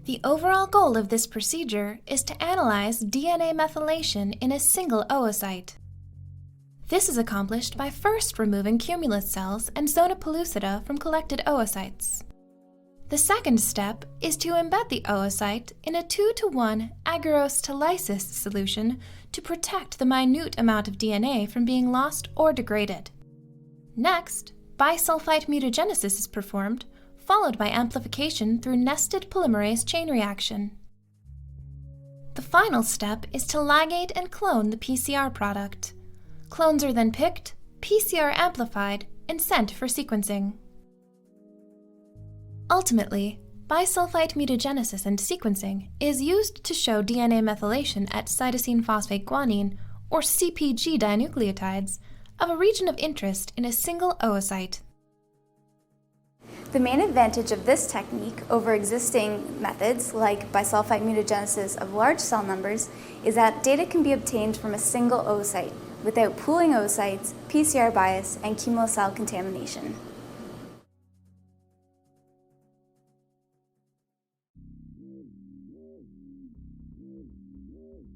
The overall goal of this procedure is to analyze DNA methylation in a single oocyte. This is accomplished by first removing cumulus cells and zona pellucida from collected oocytes. The second step is to embed the oocyte in a 2:1 agarose to lysis solution to protect the minute amount of DNA from being lost or degraded. Next, bisulfite mutagenesis is performed, followed by amplification through nested polymerase chain reaction. The final step is to ligate and clone the PCR product. Clones are then picked, PCR amplified, and sent for sequencing. Ultimately, bisulfite mutagenesis and sequencing is used to show DNA methylation at cytosine phosphate guanine, or CpG dinucleotides, of a region of interest in a single oocyte. The main advantage of this technique over existing methods like bisulfite mutagenesis of large cell numbers is that data can be obtained from a single oocyte without pooling oocytes, PCR bias, and chemocell contamination.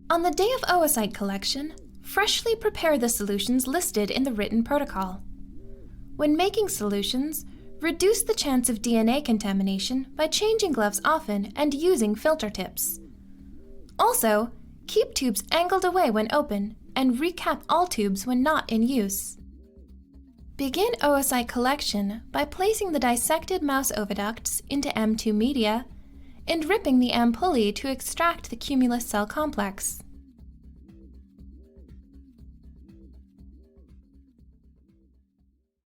On the day of oocyte collection, freshly prepare the solutions listed in the written protocol. When making solutions, reduce the chance of DNA contamination by changing gloves often and using filter tips. Also, keep tubes angled away when open and recap all tubes when not in use. Begin oocyte collection by placing the dissected mouse oviducts into M2 media and ripping the M pulley to extract the cumulus cell complex.